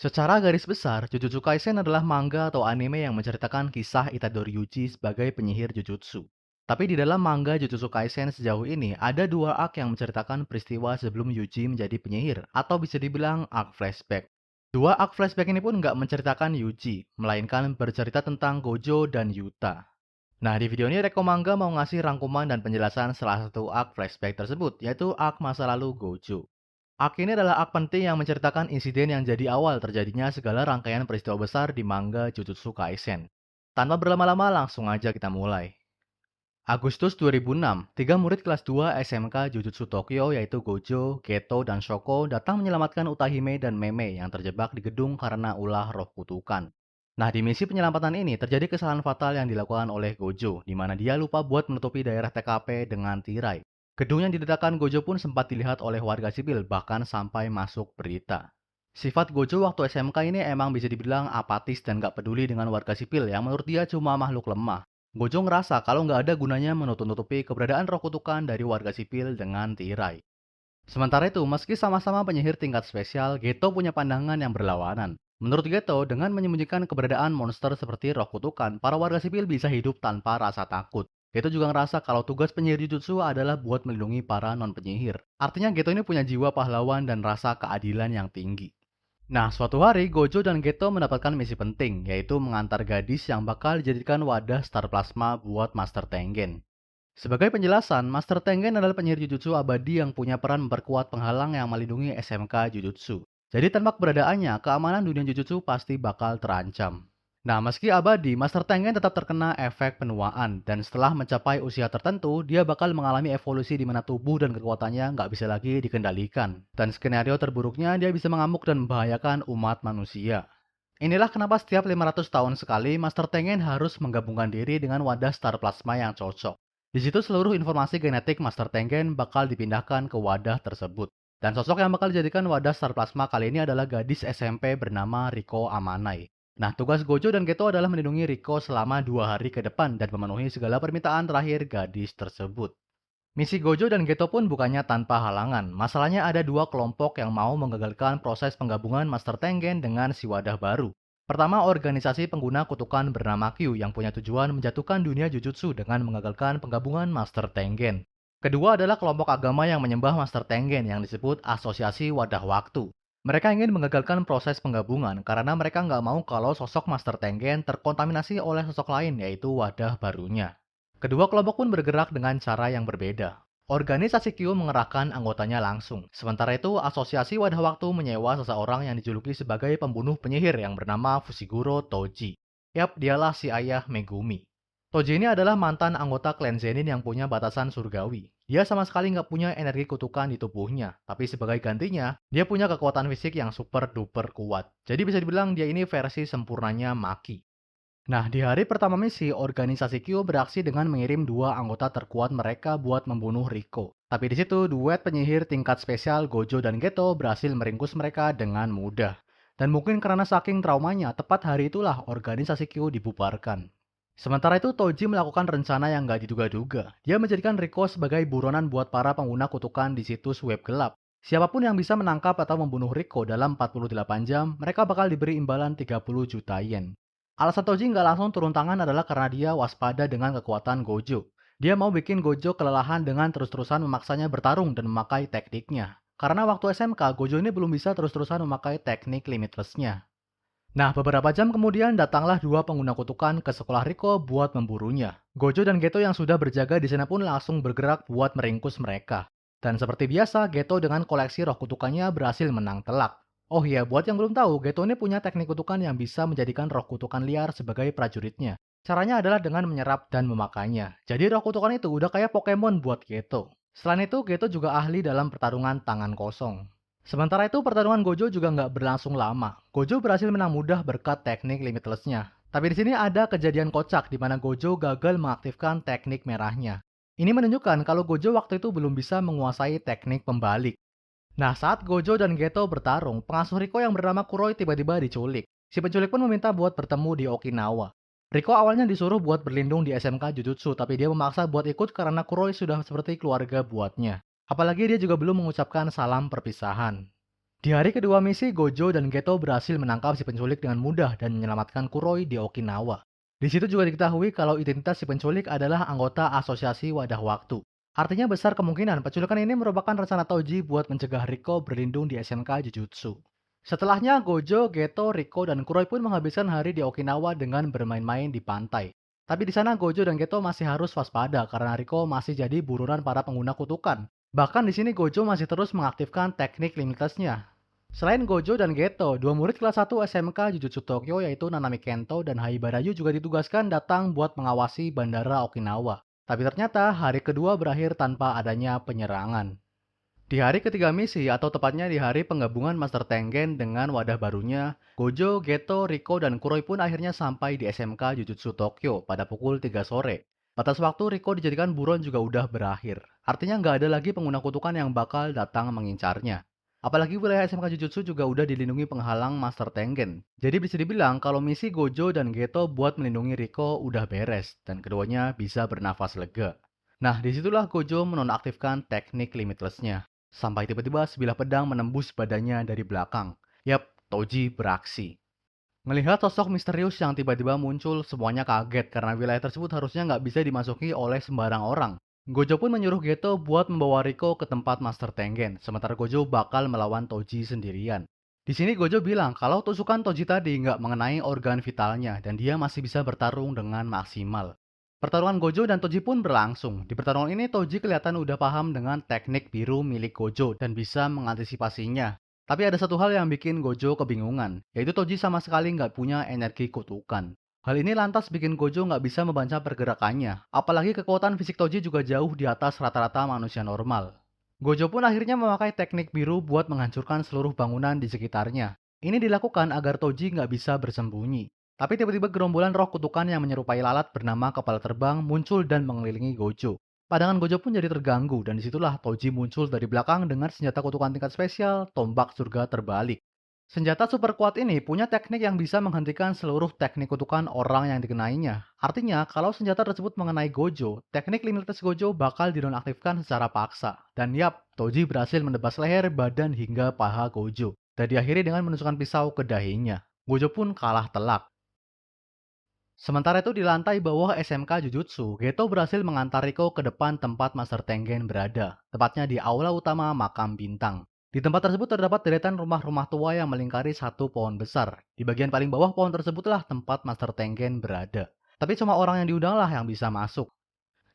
Secara garis besar, Jujutsu Kaisen adalah manga atau anime yang menceritakan kisah Itadori Yuji sebagai penyihir Jujutsu. Tapi di dalam manga Jujutsu Kaisen sejauh ini, ada dua arc yang menceritakan peristiwa sebelum Yuji menjadi penyihir, atau bisa dibilang arc flashback. Dua arc flashback ini pun nggak menceritakan Yuji, melainkan bercerita tentang Gojo dan Yuta. Nah, di video ini Reko Manga mau ngasih rangkuman dan penjelasan salah satu arc flashback tersebut, yaitu arc masa lalu Gojo. Arc ini adalah arc penting yang menceritakan insiden yang jadi awal terjadinya segala rangkaian peristiwa besar di manga Jujutsu Kaisen. Tanpa berlama-lama, langsung aja kita mulai. Agustus 2006, tiga murid kelas 2 SMK Jujutsu Tokyo yaitu Gojo, Geto, dan Shoko datang menyelamatkan Utahime dan Meme yang terjebak di gedung karena ulah roh kutukan. Nah, di misi penyelamatan ini terjadi kesalahan fatal yang dilakukan oleh Gojo, di mana dia lupa buat menutupi daerah TKP dengan tirai. Gedung yang diledakan Gojo pun sempat dilihat oleh warga sipil, bahkan sampai masuk berita. Sifat Gojo waktu SMK ini emang bisa dibilang apatis dan gak peduli dengan warga sipil yang menurut dia cuma makhluk lemah. Gojo ngerasa kalau nggak ada gunanya menutup-nutupi keberadaan roh kutukan dari warga sipil dengan tirai. Sementara itu, meski sama-sama penyihir tingkat spesial, Geto punya pandangan yang berlawanan. Menurut Geto, dengan menyembunyikan keberadaan monster seperti roh kutukan, para warga sipil bisa hidup tanpa rasa takut. Geto juga ngerasa kalau tugas penyihir Jujutsu adalah buat melindungi para non-penyihir. Artinya Geto ini punya jiwa pahlawan dan rasa keadilan yang tinggi. Nah, suatu hari Gojo dan Geto mendapatkan misi penting, yaitu mengantar gadis yang bakal dijadikan wadah Star Plasma buat Master Tengen. Sebagai penjelasan, Master Tengen adalah penyihir Jujutsu abadi yang punya peran memperkuat penghalang yang melindungi SMK Jujutsu. Jadi tanpa keberadaannya, keamanan dunia Jujutsu pasti bakal terancam. Nah, meski abadi, Master Tengen tetap terkena efek penuaan, dan setelah mencapai usia tertentu, dia bakal mengalami evolusi di mana tubuh dan kekuatannya nggak bisa lagi dikendalikan. Dan skenario terburuknya, dia bisa mengamuk dan membahayakan umat manusia. Inilah kenapa setiap 500 tahun sekali, Master Tengen harus menggabungkan diri dengan wadah Star Plasma yang cocok. Di situ seluruh informasi genetik Master Tengen bakal dipindahkan ke wadah tersebut. Dan sosok yang bakal dijadikan wadah Star Plasma kali ini adalah gadis SMP bernama Riko Amanai. Nah, tugas Gojo dan Geto adalah melindungi Riko selama 2 hari ke depan dan memenuhi segala permintaan terakhir gadis tersebut. Misi Gojo dan Geto pun bukannya tanpa halangan. Masalahnya ada dua kelompok yang mau menggagalkan proses penggabungan Master Tengen dengan si wadah baru. Pertama, organisasi pengguna kutukan bernama Q yang punya tujuan menjatuhkan dunia Jujutsu dengan mengagalkan penggabungan Master Tengen. Kedua adalah kelompok agama yang menyembah Master Tengen yang disebut Asosiasi Wadah Waktu. Mereka ingin mengagalkan proses penggabungan karena mereka nggak mau kalau sosok Master Tengen terkontaminasi oleh sosok lain yaitu wadah barunya. Kedua kelompok pun bergerak dengan cara yang berbeda. Organisasi Q mengerahkan anggotanya langsung. Sementara itu, Asosiasi Wadah Waktu menyewa seseorang yang dijuluki sebagai pembunuh penyihir yang bernama Fushiguro Toji. Yap, dialah si ayah Megumi. Toji ini adalah mantan anggota klan Zenin yang punya batasan surgawi. Dia sama sekali nggak punya energi kutukan di tubuhnya, tapi sebagai gantinya, dia punya kekuatan fisik yang super duper kuat. Jadi bisa dibilang dia ini versi sempurnanya Maki. Nah, di hari pertama misi, organisasi Q beraksi dengan mengirim dua anggota terkuat mereka buat membunuh Riko. Tapi di situ, duet penyihir tingkat spesial Gojo dan Geto berhasil meringkus mereka dengan mudah. Dan mungkin karena saking traumanya, tepat hari itulah organisasi Q dibubarkan. Sementara itu, Toji melakukan rencana yang gak diduga-duga. Dia menjadikan Riko sebagai buronan buat para pengguna kutukan di situs web gelap. Siapapun yang bisa menangkap atau membunuh Riko dalam 48 jam, mereka bakal diberi imbalan 30 juta yen. Alasan Toji nggak langsung turun tangan adalah karena dia waspada dengan kekuatan Gojo. Dia mau bikin Gojo kelelahan dengan terus-terusan memaksanya bertarung dan memakai tekniknya. Karena waktu SMK, Gojo ini belum bisa terus-terusan memakai teknik limitlessnya. Nah, beberapa jam kemudian datanglah dua pengguna kutukan ke sekolah Riko buat memburunya. Gojo dan Geto yang sudah berjaga di sana pun langsung bergerak buat meringkus mereka. Dan seperti biasa, Geto dengan koleksi roh kutukannya berhasil menang telak. Oh iya, buat yang belum tahu, Geto ini punya teknik kutukan yang bisa menjadikan roh kutukan liar sebagai prajuritnya. Caranya adalah dengan menyerap dan memakainya. Jadi roh kutukan itu udah kayak Pokemon buat Geto. Selain itu, Geto juga ahli dalam pertarungan tangan kosong. Sementara itu, pertarungan Gojo juga nggak berlangsung lama. Gojo berhasil menang mudah berkat teknik limitlessnya. Tapi di sini ada kejadian kocak di mana Gojo gagal mengaktifkan teknik merahnya. Ini menunjukkan kalau Gojo waktu itu belum bisa menguasai teknik pembalik. Nah, saat Gojo dan Geto bertarung, pengasuh Riko yang bernama Kuroi tiba-tiba diculik. Si penculik pun meminta buat bertemu di Okinawa. Riko awalnya disuruh buat berlindung di SMK Jujutsu, tapi dia memaksa buat ikut karena Kuroi sudah seperti keluarga buatnya. Apalagi dia juga belum mengucapkan salam perpisahan. Di hari kedua misi, Gojo dan Geto berhasil menangkap si penculik dengan mudah dan menyelamatkan Kuroi di Okinawa. Di situ juga diketahui kalau identitas si penculik adalah anggota Asosiasi Wadah Waktu. Artinya besar kemungkinan penculikan ini merupakan rencana Toji buat mencegah Riko berlindung di SMK Jujutsu. Setelahnya, Gojo, Geto, Riko, dan Kuroi pun menghabiskan hari di Okinawa dengan bermain-main di pantai. Tapi di sana Gojo dan Geto masih harus waspada karena Riko masih jadi buruan para pengguna kutukan. Bahkan di sini Gojo masih terus mengaktifkan teknik limitlessnya. Selain Gojo dan Geto, dua murid kelas 1 SMK Jujutsu Tokyo yaitu Nanami Kento dan Haibarayu juga ditugaskan datang buat mengawasi bandara Okinawa. Tapi ternyata hari kedua berakhir tanpa adanya penyerangan. Di hari ketiga misi, atau tepatnya di hari penggabungan Master Tengen dengan wadah barunya, Gojo, Geto, Riko, dan Kuroi pun akhirnya sampai di SMK Jujutsu Tokyo pada pukul 3 sore. Batas waktu Riko dijadikan buron juga udah berakhir. Artinya nggak ada lagi pengguna kutukan yang bakal datang mengincarnya. Apalagi wilayah SMK Jujutsu juga udah dilindungi penghalang Master Tengen. Jadi bisa dibilang kalau misi Gojo dan Geto buat melindungi Riko udah beres, dan keduanya bisa bernafas lega. Nah, disitulah Gojo menonaktifkan teknik limitlessnya. Sampai tiba-tiba sebilah pedang menembus badannya dari belakang. Yap, Toji beraksi. Melihat sosok misterius yang tiba-tiba muncul, semuanya kaget karena wilayah tersebut harusnya nggak bisa dimasuki oleh sembarang orang. Gojo pun menyuruh Geto buat membawa Riko ke tempat Master Tengen, sementara Gojo bakal melawan Toji sendirian. Di sini Gojo bilang kalau tusukan Toji tadi nggak mengenai organ vitalnya dan dia masih bisa bertarung dengan maksimal. Pertarungan Gojo dan Toji pun berlangsung. Di pertarungan ini Toji kelihatan udah paham dengan teknik biru milik Gojo dan bisa mengantisipasinya. Tapi ada satu hal yang bikin Gojo kebingungan, yaitu Toji sama sekali nggak punya energi kutukan. Hal ini lantas bikin Gojo nggak bisa membaca pergerakannya, apalagi kekuatan fisik Toji juga jauh di atas rata-rata manusia normal. Gojo pun akhirnya memakai teknik biru buat menghancurkan seluruh bangunan di sekitarnya. Ini dilakukan agar Toji nggak bisa bersembunyi. Tapi tiba-tiba gerombolan roh kutukan yang menyerupai lalat bernama Kepala Terbang muncul dan mengelilingi Gojo. Pandangan Gojo pun jadi terganggu dan disitulah Toji muncul dari belakang dengan senjata kutukan tingkat spesial, tombak surga terbalik. Senjata super kuat ini punya teknik yang bisa menghentikan seluruh teknik kutukan orang yang dikenainya. Artinya, kalau senjata tersebut mengenai Gojo, teknik limitless Gojo bakal dinonaktifkan secara paksa. Dan yap, Toji berhasil menebas leher, badan, hingga paha Gojo. Dan diakhiri dengan menusukkan pisau ke dahinya. Gojo pun kalah telak. Sementara itu di lantai bawah SMK Jujutsu, Geto berhasil mengantar Riko ke depan tempat Master Tengen berada, tepatnya di aula utama makam bintang. Di tempat tersebut terdapat deretan rumah-rumah tua yang melingkari satu pohon besar. Di bagian paling bawah pohon tersebutlah tempat Master Tengen berada. Tapi cuma orang yang diundanglah yang bisa masuk.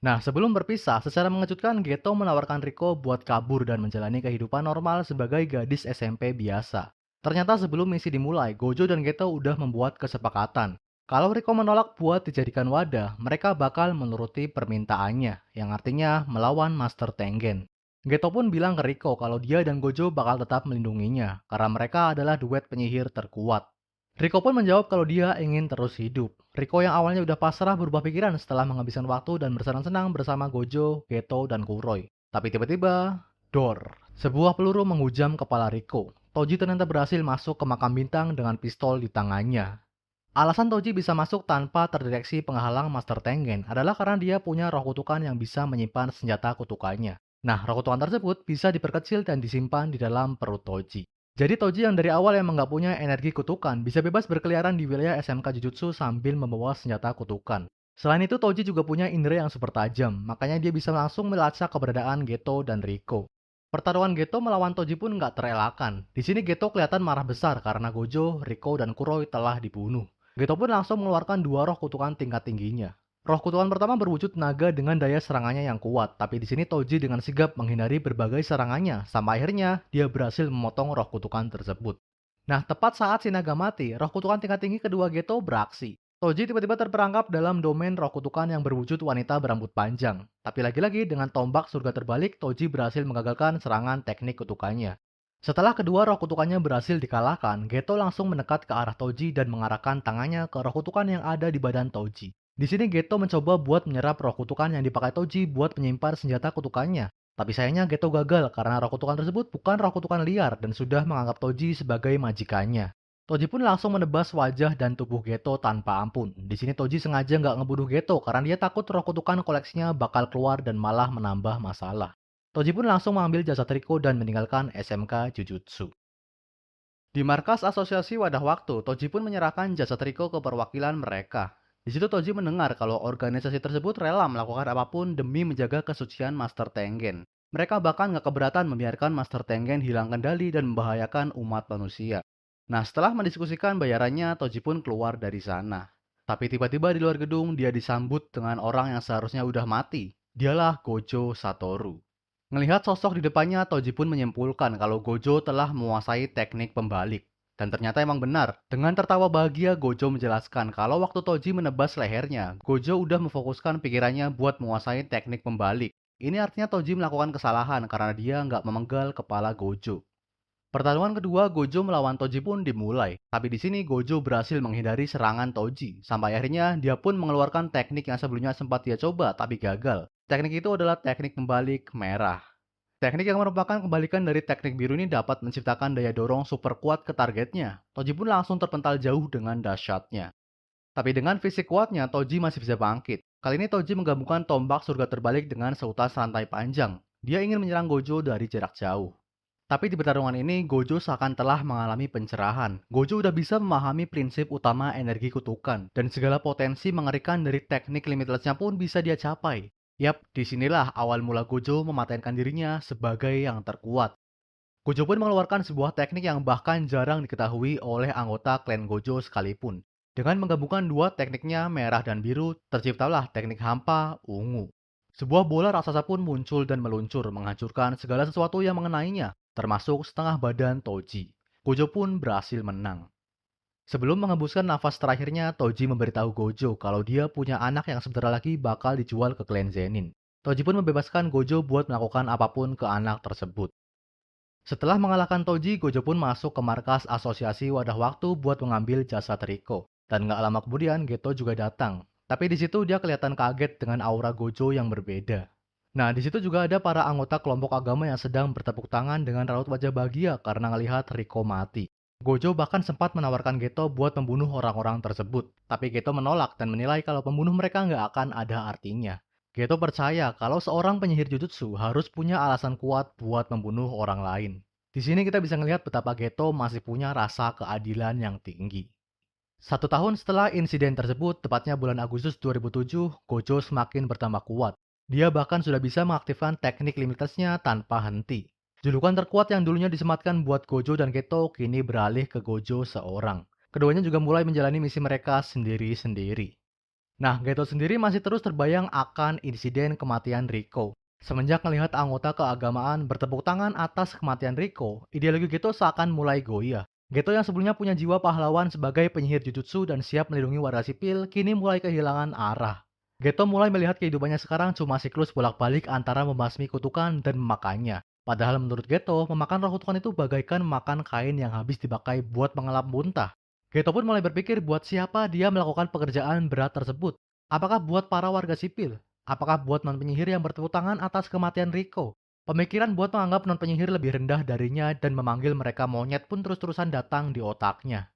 Nah, sebelum berpisah, secara mengejutkan Geto menawarkan Riko buat kabur dan menjalani kehidupan normal sebagai gadis SMP biasa. Ternyata sebelum misi dimulai, Gojo dan Geto udah membuat kesepakatan. Kalau Riko menolak buat dijadikan wadah, mereka bakal menuruti permintaannya, yang artinya melawan Master Tengen. Geto pun bilang ke Riko kalau dia dan Gojo bakal tetap melindunginya, karena mereka adalah duet penyihir terkuat. Riko pun menjawab kalau dia ingin terus hidup. Riko yang awalnya udah pasrah berubah pikiran setelah menghabiskan waktu dan bersenang-senang bersama Gojo, Geto, dan Kuroi. Tapi tiba-tiba, dor. Sebuah peluru menghujam kepala Riko. Toji ternyata berhasil masuk ke makam bintang dengan pistol di tangannya. Alasan Toji bisa masuk tanpa terdeteksi penghalang Master Tengen adalah karena dia punya roh kutukan yang bisa menyimpan senjata kutukannya. Nah, roh kutukan tersebut bisa diperkecil dan disimpan di dalam perut Toji. Jadi Toji yang dari awal emang nggak punya energi kutukan bisa bebas berkeliaran di wilayah SMK Jujutsu sambil membawa senjata kutukan. Selain itu Toji juga punya indera yang super tajam, makanya dia bisa langsung melacak keberadaan Geto dan Riko. Pertarungan Geto melawan Toji pun nggak terelakkan. Di sini Geto kelihatan marah besar karena Gojo, Riko, dan Kuroi telah dibunuh. Geto pun langsung mengeluarkan dua roh kutukan tingkat tingginya. Roh kutukan pertama berwujud naga dengan daya serangannya yang kuat, tapi di sini Toji dengan sigap menghindari berbagai serangannya, sampai akhirnya dia berhasil memotong roh kutukan tersebut. Nah, tepat saat si naga mati, roh kutukan tingkat tinggi kedua Geto beraksi. Toji tiba-tiba terperangkap dalam domain roh kutukan yang berwujud wanita berambut panjang. Tapi lagi-lagi dengan tombak surga terbalik, Toji berhasil menggagalkan serangan teknik kutukannya. Setelah kedua roh kutukannya berhasil dikalahkan, Geto langsung mendekat ke arah Toji dan mengarahkan tangannya ke roh kutukan yang ada di badan Toji. Di sini Geto mencoba buat menyerap roh kutukan yang dipakai Toji buat menyimpan senjata kutukannya. Tapi sayangnya Geto gagal karena roh kutukan tersebut bukan roh kutukan liar dan sudah menganggap Toji sebagai majikannya. Toji pun langsung menebas wajah dan tubuh Geto tanpa ampun. Di sini Toji sengaja nggak ngebunuh Geto karena dia takut roh kutukan koleksinya bakal keluar dan malah menambah masalah. Toji pun langsung mengambil jasad Riko dan meninggalkan SMK Jujutsu. Di markas asosiasi Wadah Waktu, Toji pun menyerahkan jasa Riko ke perwakilan mereka. Di situ Toji mendengar kalau organisasi tersebut rela melakukan apapun demi menjaga kesucian Master Tengen. Mereka bahkan nggak keberatan membiarkan Master Tengen hilang kendali dan membahayakan umat manusia. Nah, setelah mendiskusikan bayarannya, Toji pun keluar dari sana. Tapi tiba-tiba di luar gedung, dia disambut dengan orang yang seharusnya udah mati. Dialah Gojo Satoru. Ngelihat sosok di depannya, Toji pun menyimpulkan kalau Gojo telah menguasai teknik pembalik. Dan ternyata emang benar. Dengan tertawa bahagia, Gojo menjelaskan kalau waktu Toji menebas lehernya, Gojo udah memfokuskan pikirannya buat menguasai teknik pembalik. Ini artinya Toji melakukan kesalahan karena dia nggak memenggal kepala Gojo. Pertarungan kedua, Gojo melawan Toji pun dimulai. Tapi di sini Gojo berhasil menghindari serangan Toji. Sampai akhirnya dia pun mengeluarkan teknik yang sebelumnya sempat dia coba tapi gagal. Teknik itu adalah teknik pembalik merah. Teknik yang merupakan kebalikan dari teknik biru ini dapat menciptakan daya dorong super kuat ke targetnya. Toji pun langsung terpental jauh dengan dahsyatnya. Tapi dengan fisik kuatnya, Toji masih bisa bangkit. Kali ini Toji menggabungkan tombak surga terbalik dengan seutas rantai panjang. Dia ingin menyerang Gojo dari jarak jauh. Tapi di pertarungan ini, Gojo seakan telah mengalami pencerahan. Gojo udah bisa memahami prinsip utama energi kutukan, dan segala potensi mengerikan dari teknik limitlessnya pun bisa dia capai. Yap, disinilah awal mula Gojo mematenkan dirinya sebagai yang terkuat. Gojo pun mengeluarkan sebuah teknik yang bahkan jarang diketahui oleh anggota klan Gojo sekalipun. Dengan menggabungkan dua tekniknya, merah dan biru, terciptalah teknik hampa ungu. Sebuah bola raksasa pun muncul dan meluncur, menghancurkan segala sesuatu yang mengenainya, termasuk setengah badan Toji. Gojo pun berhasil menang. Sebelum mengembuskan nafas terakhirnya, Toji memberitahu Gojo kalau dia punya anak yang sebentar lagi bakal dijual ke klan Zenin. Toji pun membebaskan Gojo buat melakukan apapun ke anak tersebut. Setelah mengalahkan Toji, Gojo pun masuk ke markas asosiasi Wadah Waktu buat mengambil jasa Riko. Dan nggak lama kemudian, Geto juga datang. Tapi di situ dia kelihatan kaget dengan aura Gojo yang berbeda. Nah, di situ juga ada para anggota kelompok agama yang sedang bertepuk tangan dengan raut wajah bahagia karena ngelihat Riko mati. Gojo bahkan sempat menawarkan Geto buat membunuh orang-orang tersebut. Tapi Geto menolak dan menilai kalau pembunuh mereka nggak akan ada artinya. Geto percaya kalau seorang penyihir Jujutsu harus punya alasan kuat buat membunuh orang lain. Di sini kita bisa melihat betapa Geto masih punya rasa keadilan yang tinggi. 1 tahun setelah insiden tersebut, tepatnya bulan Agustus 2007, Gojo semakin bertambah kuat. Dia bahkan sudah bisa mengaktifkan teknik limitasnya tanpa henti. Julukan terkuat yang dulunya disematkan buat Gojo dan Geto kini beralih ke Gojo seorang. Keduanya juga mulai menjalani misi mereka sendiri-sendiri. Nah, Geto sendiri masih terus terbayang akan insiden kematian Riko. Semenjak melihat anggota keagamaan bertepuk tangan atas kematian Riko, ideologi Geto seakan mulai goyah. Geto yang sebelumnya punya jiwa pahlawan sebagai penyihir Jujutsu dan siap melindungi warga sipil, kini mulai kehilangan arah. Geto mulai melihat kehidupannya sekarang cuma siklus bolak-balik antara membasmi kutukan dan memakannya. Padahal menurut Geto, memakan roh kutukan itu bagaikan memakan kain yang habis dipakai buat mengelap muntah. Geto pun mulai berpikir buat siapa dia melakukan pekerjaan berat tersebut. Apakah buat para warga sipil? Apakah buat non-penyihir yang bertepuk tangan atas kematian Riko? Pemikiran buat menganggap non-penyihir lebih rendah darinya dan memanggil mereka monyet pun terus-terusan datang di otaknya.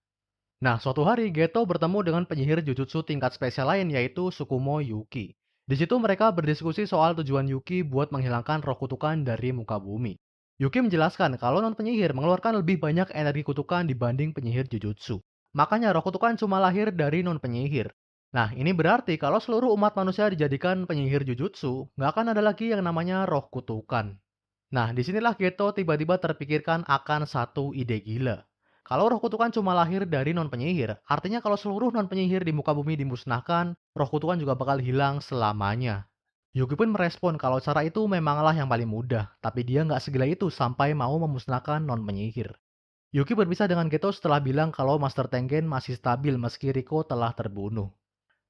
Nah, suatu hari Geto bertemu dengan penyihir Jujutsu tingkat spesial lain yaitu Sukumo Yuki. Di situ mereka berdiskusi soal tujuan Yuki buat menghilangkan roh kutukan dari muka bumi. Yuki menjelaskan kalau non-penyihir mengeluarkan lebih banyak energi kutukan dibanding penyihir Jujutsu. Makanya roh kutukan cuma lahir dari non-penyihir. Nah, ini berarti kalau seluruh umat manusia dijadikan penyihir Jujutsu, nggak akan ada lagi yang namanya roh kutukan. Nah, disinilah Geto tiba-tiba terpikirkan akan satu ide gila. Kalau roh kutukan cuma lahir dari non-penyihir, artinya kalau seluruh non-penyihir di muka bumi dimusnahkan, roh kutukan juga bakal hilang selamanya. Yuki pun merespon kalau cara itu memanglah yang paling mudah, tapi dia nggak segila itu sampai mau memusnahkan non-penyihir. Yuki berpisah dengan Geto setelah bilang kalau Master Tengen masih stabil meski Riko telah terbunuh.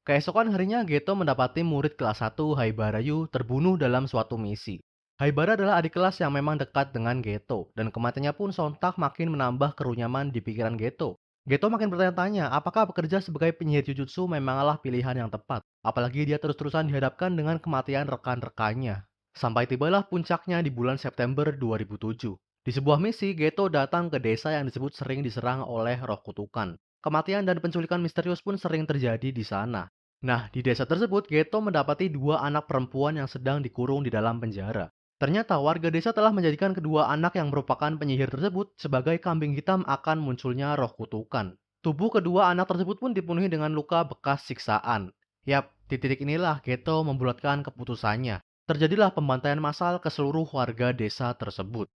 Keesokan harinya, Geto mendapati murid kelas 1 Haibara Yu terbunuh dalam suatu misi. Haibara adalah adik kelas yang memang dekat dengan Geto, dan kematiannya pun sontak makin menambah kerunyaman di pikiran Geto. Geto makin bertanya-tanya apakah bekerja sebagai penyihir Jujutsu memanglah pilihan yang tepat, apalagi dia terus-terusan dihadapkan dengan kematian rekan-rekannya. Sampai tibalah puncaknya di bulan September 2007. Di sebuah misi, Geto datang ke desa yang disebut sering diserang oleh roh kutukan. Kematian dan penculikan misterius pun sering terjadi di sana. Nah, di desa tersebut, Geto mendapati dua anak perempuan yang sedang dikurung di dalam penjara. Ternyata warga desa telah menjadikan kedua anak yang merupakan penyihir tersebut sebagai kambing hitam akan munculnya roh kutukan. Tubuh kedua anak tersebut pun dipenuhi dengan luka bekas siksaan. Yap, di titik inilah Geto membulatkan keputusannya. Terjadilah pembantaian massal ke seluruh warga desa tersebut.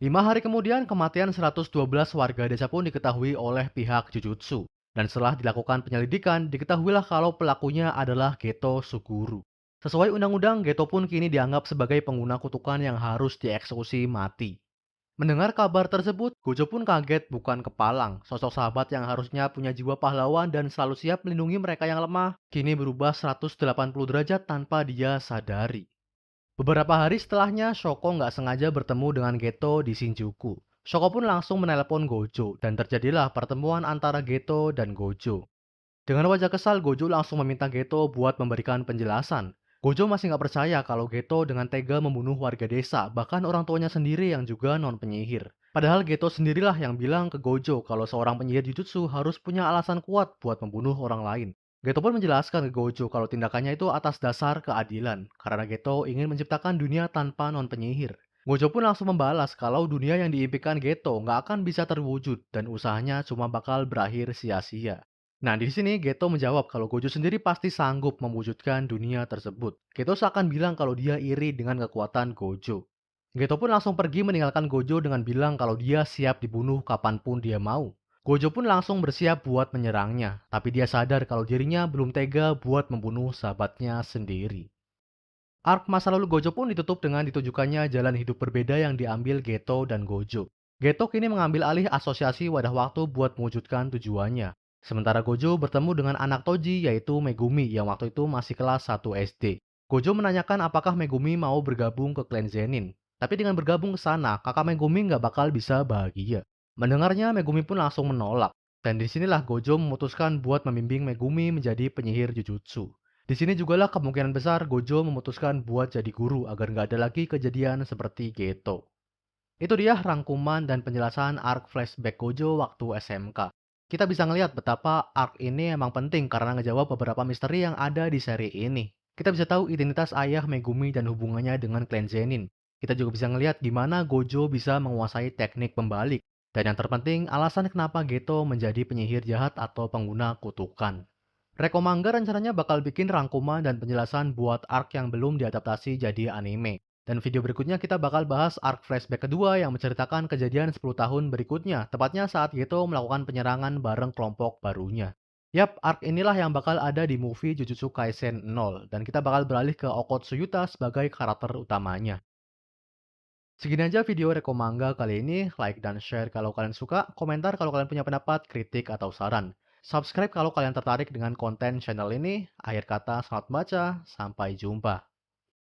5 hari kemudian, kematian 112 warga desa pun diketahui oleh pihak Jujutsu. Dan setelah dilakukan penyelidikan, diketahuilah kalau pelakunya adalah Geto Suguru. Sesuai undang-undang, Geto pun kini dianggap sebagai pengguna kutukan yang harus dieksekusi mati. Mendengar kabar tersebut, Gojo pun kaget bukan kepalang. Sosok sahabat yang harusnya punya jiwa pahlawan dan selalu siap melindungi mereka yang lemah, kini berubah 180 derajat tanpa dia sadari. Beberapa hari setelahnya, Shoko nggak sengaja bertemu dengan Geto di Shinjuku. Shoko pun langsung menelepon Gojo, dan terjadilah pertemuan antara Geto dan Gojo. Dengan wajah kesal, Gojo langsung meminta Geto buat memberikan penjelasan. Gojo masih nggak percaya kalau Geto dengan tega membunuh warga desa, bahkan orang tuanya sendiri yang juga non-penyihir. Padahal Geto sendirilah yang bilang ke Gojo kalau seorang penyihir Jujutsu harus punya alasan kuat buat membunuh orang lain. Geto pun menjelaskan ke Gojo kalau tindakannya itu atas dasar keadilan, karena Geto ingin menciptakan dunia tanpa non-penyihir. Gojo pun langsung membalas kalau dunia yang diimpikan Geto nggak akan bisa terwujud dan usahanya cuma bakal berakhir sia-sia. Nah, di sini Geto menjawab kalau Gojo sendiri pasti sanggup mewujudkan dunia tersebut. Geto seakan bilang kalau dia iri dengan kekuatan Gojo. Geto pun langsung pergi meninggalkan Gojo dengan bilang kalau dia siap dibunuh kapanpun dia mau. Gojo pun langsung bersiap buat menyerangnya, tapi dia sadar kalau dirinya belum tega buat membunuh sahabatnya sendiri. Arc masa lalu Gojo pun ditutup dengan ditunjukkannya jalan hidup berbeda yang diambil Geto dan Gojo. Geto kini mengambil alih asosiasi wadah waktu buat mewujudkan tujuannya. Sementara Gojo bertemu dengan anak Toji yaitu Megumi yang waktu itu masih kelas 1 SD. Gojo menanyakan apakah Megumi mau bergabung ke klan Zenin. Tapi dengan bergabung ke sana, kakak Megumi nggak bakal bisa bahagia. Mendengarnya, Megumi pun langsung menolak. Dan disinilah Gojo memutuskan buat membimbing Megumi menjadi penyihir Jujutsu. Di sini jugalah kemungkinan besar Gojo memutuskan buat jadi guru agar nggak ada lagi kejadian seperti Geto. Itu dia rangkuman dan penjelasan arc flashback Gojo waktu SMK. Kita bisa ngelihat betapa arc ini emang penting karena ngejawab beberapa misteri yang ada di seri ini. Kita bisa tahu identitas ayah Megumi dan hubungannya dengan klan Zenin. Kita juga bisa ngelihat gimana Gojo bisa menguasai teknik pembalik. Dan yang terpenting, alasan kenapa Geto menjadi penyihir jahat atau pengguna kutukan. Rekomanga rencananya bakal bikin rangkuman dan penjelasan buat arc yang belum diadaptasi jadi anime. Dan video berikutnya kita bakal bahas arc flashback kedua yang menceritakan kejadian 10 tahun berikutnya, tepatnya saat Geto melakukan penyerangan bareng kelompok barunya. Yap, arc inilah yang bakal ada di movie Jujutsu Kaisen 0, dan kita bakal beralih ke Okotsu Yuta sebagai karakter utamanya. Segini aja video rekomanga kali ini. Like dan share kalau kalian suka, komentar kalau kalian punya pendapat, kritik, atau saran. Subscribe kalau kalian tertarik dengan konten channel ini. Akhir kata, selamat baca. Sampai jumpa.